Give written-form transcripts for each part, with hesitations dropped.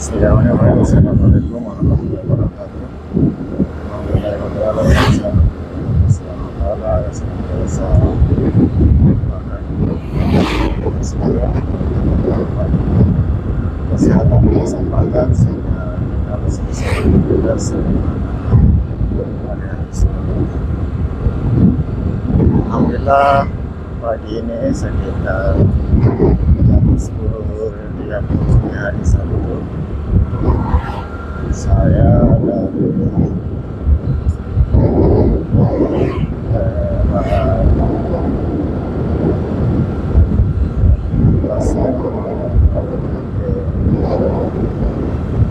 Assalamualaikum warahmatullahi wabarakatuh. Alhamdulillah, kesehatan kesempatan sehingga kita bisa berbeda Alhamdulillah, pagi ini sekitar jam 10.30 di hari Sabtu saya dari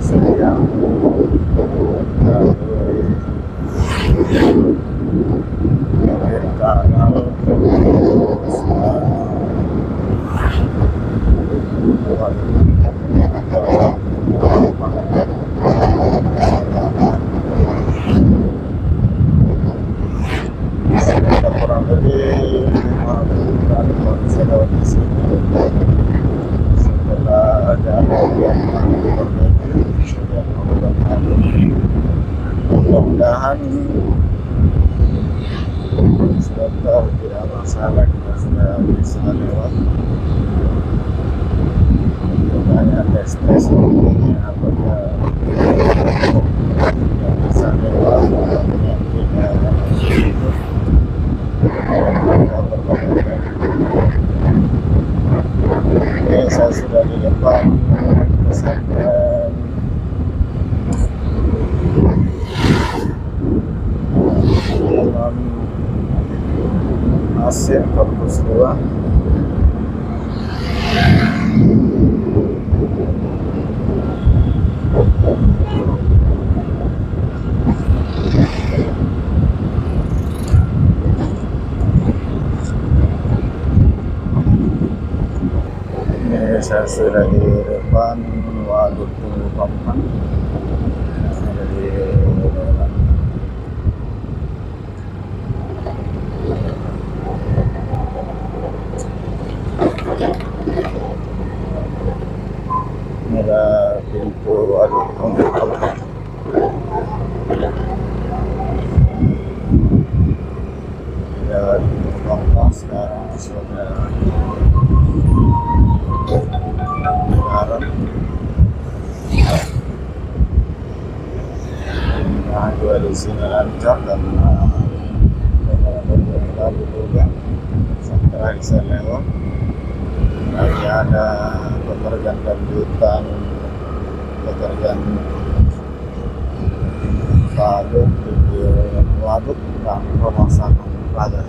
Seriang kurang lebih 50 kali saya lewat di sini setelah ada mudah-mudahan sudah tidak masalah, kita sudah bisa lewat. Banyak tes ini apakah tidak bisa lewat penyakitnya itu. Oke, saya sudah di depan pesantren Imam Nasir Kampus 2. Saya sudah di depan Waduk Pampang. Ada di depan. Ini ada pintu Waduk Pampang. Ada pintu Pampang sekarang sudah dua di sini lancar dan lalu juga setelah bisa lewat. Lagi ada pekerjaan lanjutan, pekerjaan waduk dan pemasangan pagar.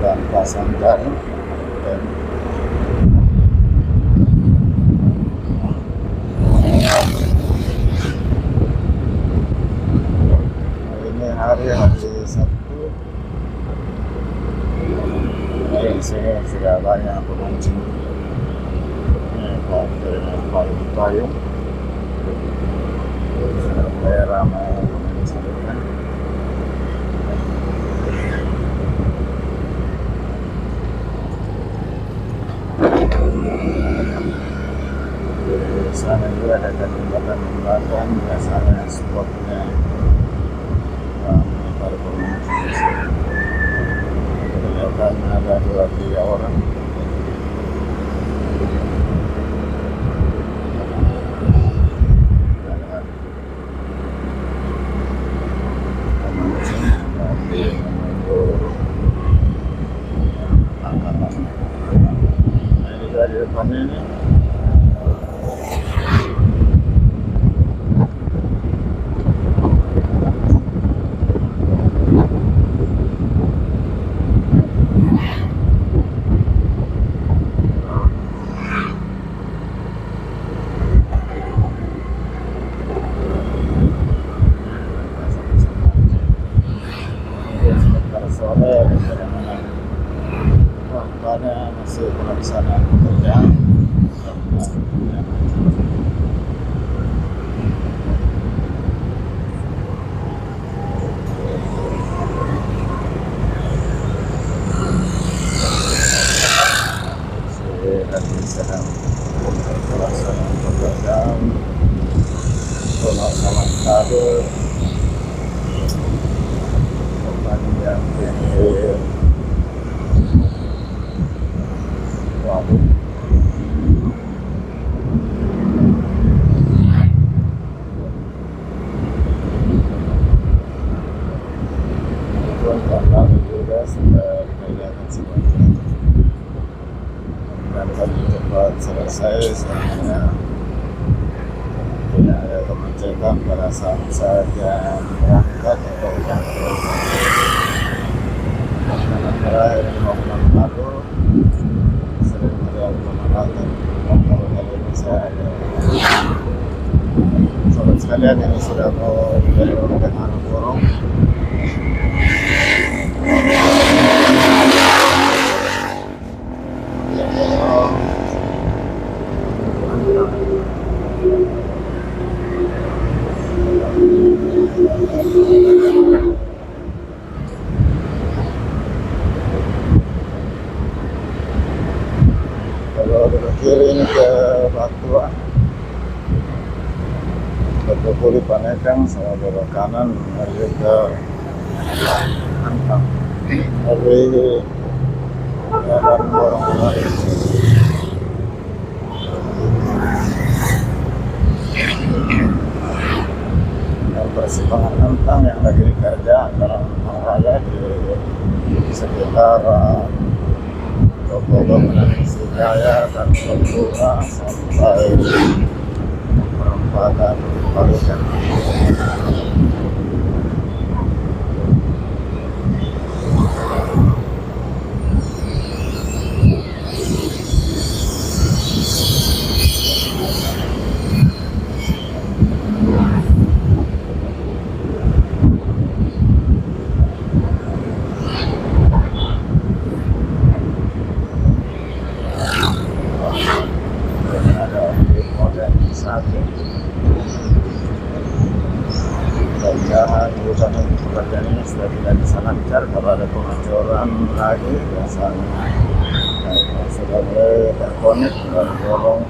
Dan pasang jaring dan ini hari Sabtu. Di sini sudah banyak pemancing paling payung, sudah ramai pemancing. Di sana juga ada jembatan biasanya spotnya para pemancing. Kelihatan ada 2-3 orang Di depannya ini sebentar sore perjalanan pada masih pelaksanaan pekerjaan. Lagi sedang pelaksanaan pekerjaan pemasangan kabel yang ini waduk. Karena juga sudah dikerjakan semuanya dan kami cepat selesai sehingga tidak ada kemacetan pada saat saya berangkat atau yang terakhir di Magelang lalu sering terjadi pemanasan motor kali ini saya ada sobat sekalian yang sudah mau dari Manokwari. Kalau belok kiri ini ke Batuan, ke Puri Panekang, sama belok kanan menuju ke Antang. Dari Medan Borong-Borong. Dan persimpangan Antang yang lagi dikerja dalam raya di sekitar Bogor, Menanisi Jaya, dan Bogor sampai perempatan Palukan. Mudah-mudahan urusan pekerjaan ini sudah tidak bisa lancar kalau ada pengacoran lagi biasanya sudah mulai terkonek dan bolong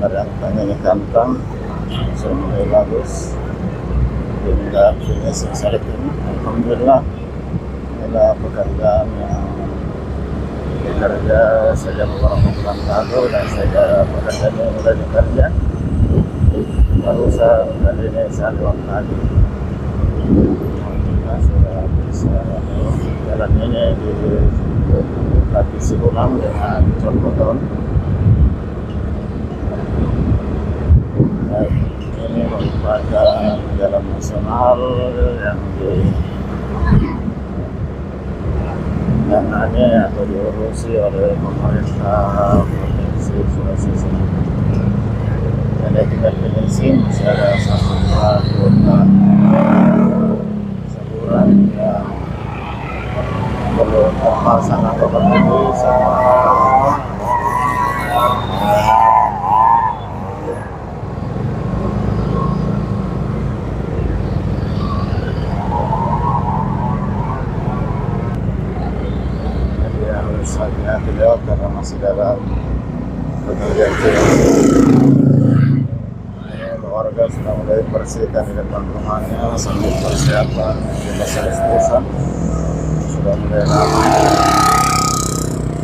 dari tanya kantang sudah mulai bagus hingga finishing saat ini. Alhamdulillah inilah pekerjaan yang bekerja sejak beberapa bulan lalu dan saya pekerjaan ini mulai bekerja barusan kali ini saya lewat lagi. Kita sudah bisa jalan ini dilapisi ulang dengan cat beton. Ini merupakan jalan nasional yang atau diurusi oleh pemerintah Provinsi Sulawesi Selatan. Ada tinggal finishing, masih ada satu kota sebulan yang perlu pemasangan ini sama jadi harus hati-hati lewat karena masih dalam pekerjaan warga sudah mulai bersihkan di depan rumahnya sambil persiapan di masa istiqosah sudah mulai ramai.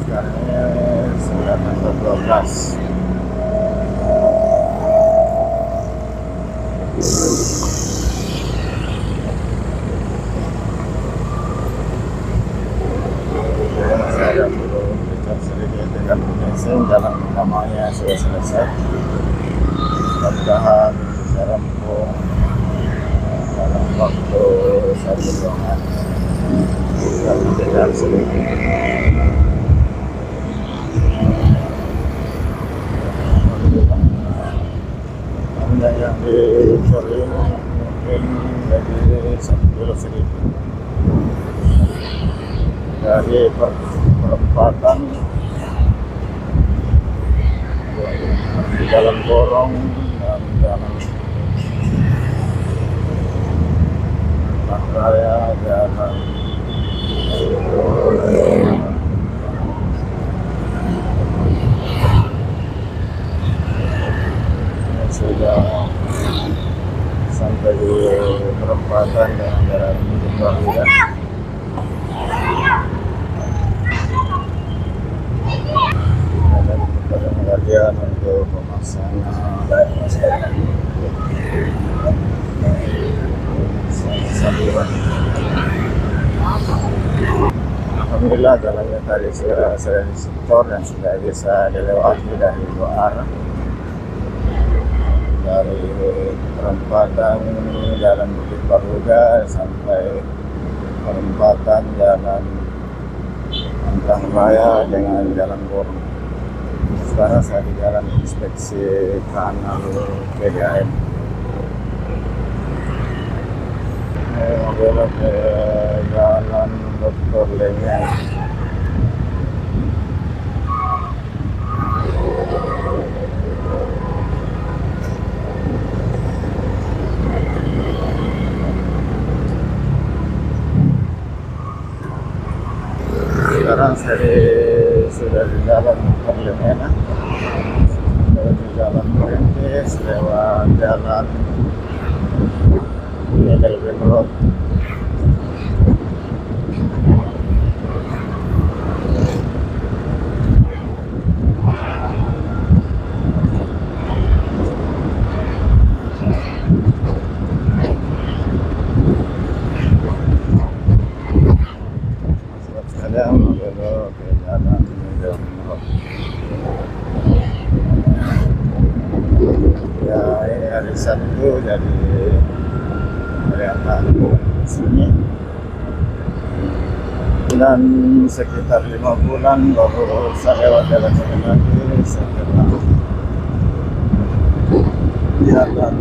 Sekarang ini 9:20 keras. Saya belum bicara sedikit dengan bensin, jalan utamanya sudah selesai. Mudah-mudahan bisa rampung dalam waktu 1 bulan. Kita bicara sedikit. Anda yang di Sore mungkin dari 1 kilo sedikit. Dari perempatan di jalan Gorong dan jalan Raya, jalan sudah sampai di perempatan dengan jalan Raya. Pengajian untuk pemasangan saluran. Alhamdulillah jalannya tadi saya setor dan sudah bisa dilewati dari 2 arah, dari perempatan jalan Bukit Baruga sampai perempatan jalan Antang Raya dengan jalan Gorong. Sekarang saya di jalan inspeksi kanal PDAM. Belok ke jalan Dr. Lengen. Sekarang saya sudah di jalan Dr. Lengen. Di jalan Perintis, lewat jalan Edelweiss Road. Sekarang belok ke jalan Edelweiss Road. Ya, ini arisan itu jadi kelihatan sini, dan sekitar 5 bulan baru saya lewat jalan ini lagi. Saya kenal jalan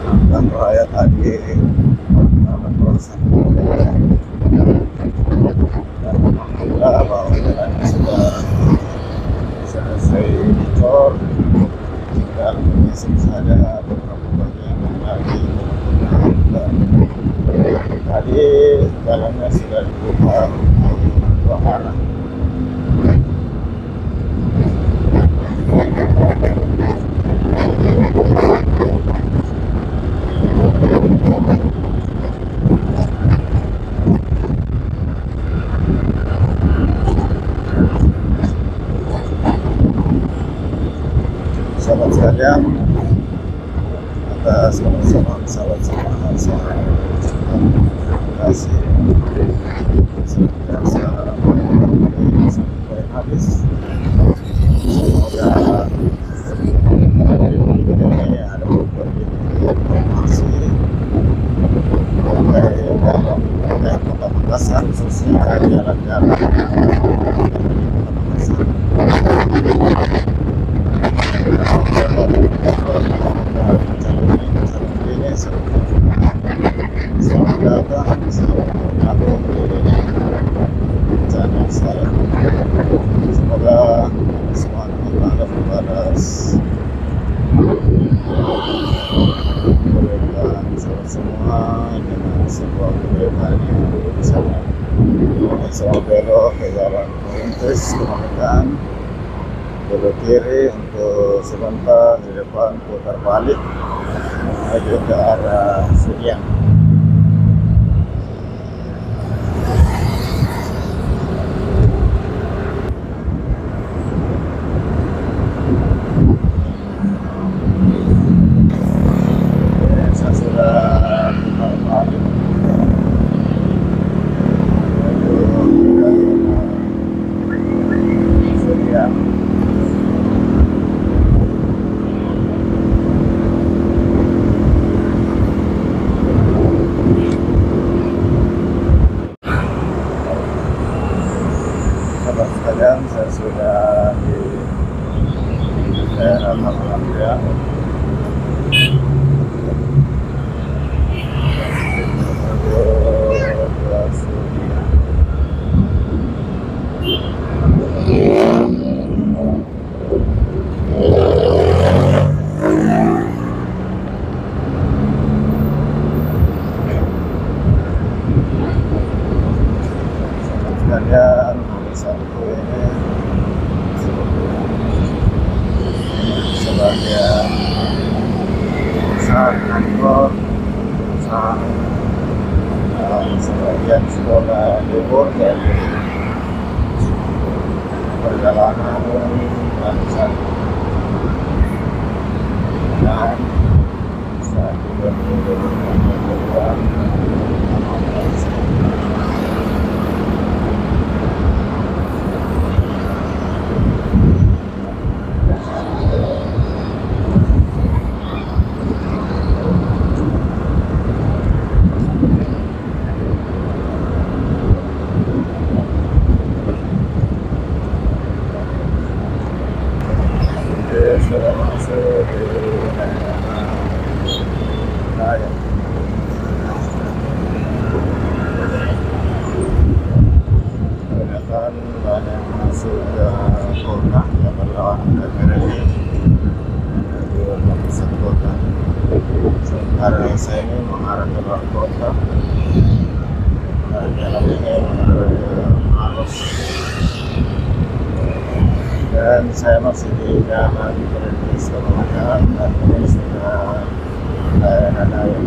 Antang Raya tadi dalam proses dan alhamdulillah bahwa jalannya sudah selesai dicor. Tinggal mengisi saja beberapa bagian lagi. Dan tadi jalannya sudah dibuka 2 arah. Sahabat sekalian, atas sama sahabat semangat saya ucapkan terima kasih sampai habis. Semoga ini ada beberapa informasi terkait Kota Makassar, khususnya jalan-jalan semoga semua kita balas berikan semua dengan sebuah kebaikan yang bisa semua belok ke jalan Perintis kemudian belok kiri untuk sebentar, di depan putar balik menuju ke arah Sudiang. Kadang saya sudah di daerah Tamalangga, sekalian hari Sabtu ini sebagian saat kantor, saat sebagian sekolah libur dan perjalanan lancar dan saat juga menunjukkan sudah masuk di daerah raya. Kebanyakan banyak masuk ke kota yang berlawanan ke Merauke menuju ke pusat kota. Sementara saya ini mengarah ke luar kota. Jalan ini mengarah ke Maros. Dan saya masih di jalan Perintis Kemenangan dan ini sudah daerah raya.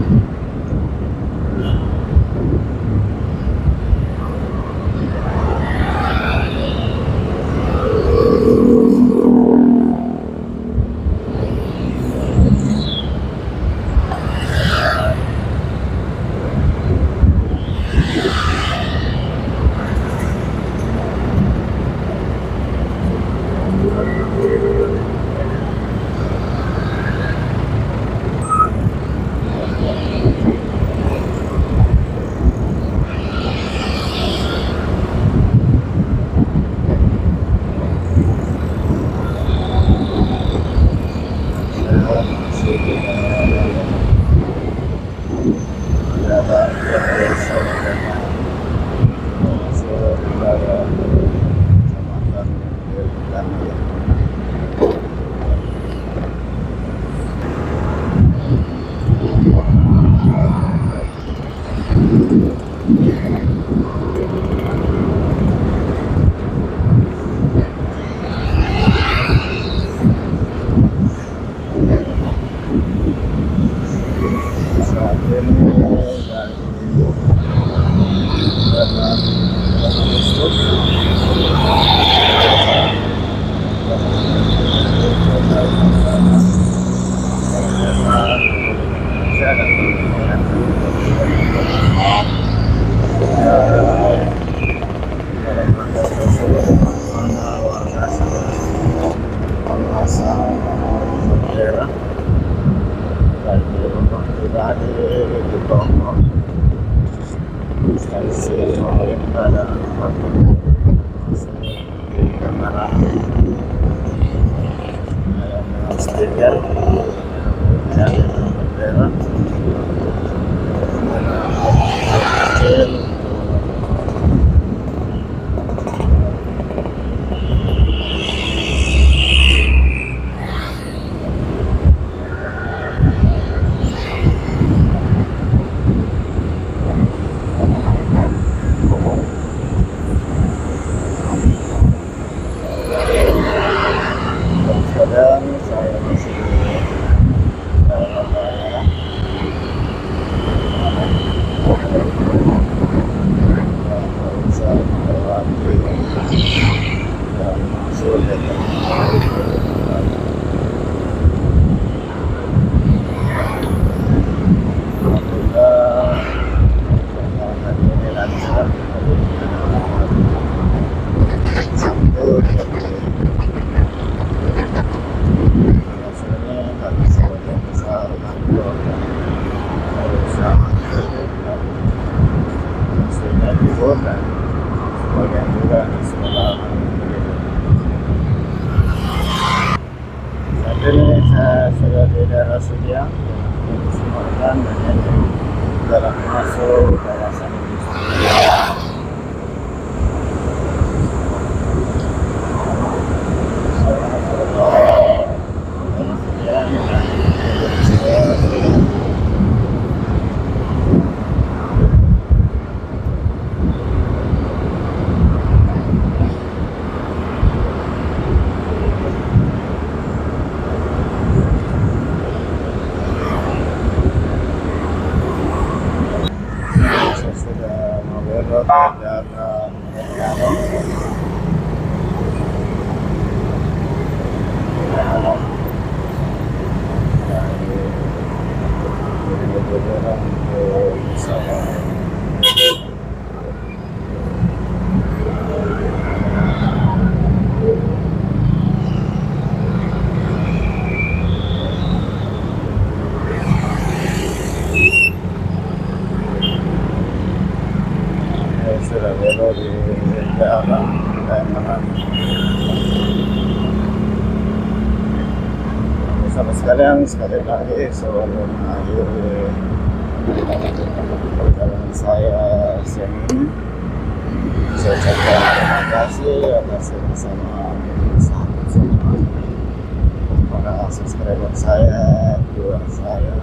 dan sebagian juga di sekolah Saat ini saya sudah di daerah Sudiang, Sumatera, dan ini jalan masuk kawasan industri. Saya sudah mau belok ke jalan sudah belok di daerah Tangerang. Sama sekalian, sekali lagi sebelum mengakhiri perjalanan saya siang ini, saya ucapkan terima kasih atas bersama sahabat semua, para subscriber saya, viewer saya,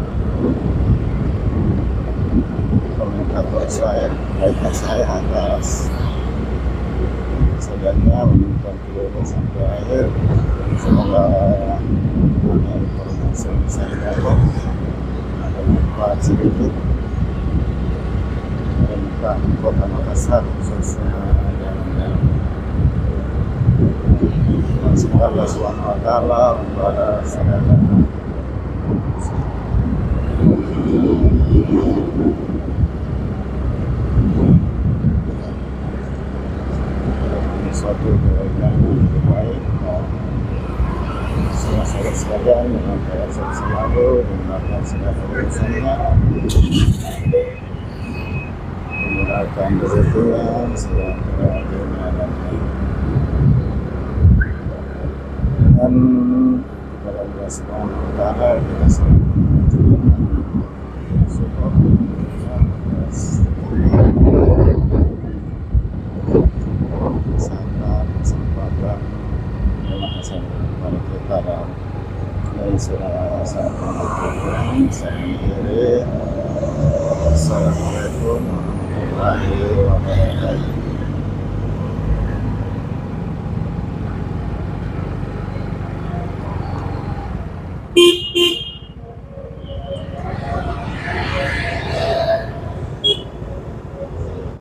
komentator saya, like saya atas kesabarannya menonton video sampai akhir. Semoga informasi yang saya dapat ada manfaat sedikit tentang Kota Makassar, khususnya dalam semoga Allah Subhanahu wa Ta'ala membalas segala suatu kebaikan yang lebih baik. Semua sahabat sekalian dengan saya selalu menggunakan segala urusannya, menggunakan kebutuhan segala dunia dan kepada Allah Subhanahu wa Ta'ala kita selalu syukur atas kesempatan. Terima kasih kepada kita dan sudah saat ini saya akhiri. Assalamualaikum warahmatullahi wabarakatuh.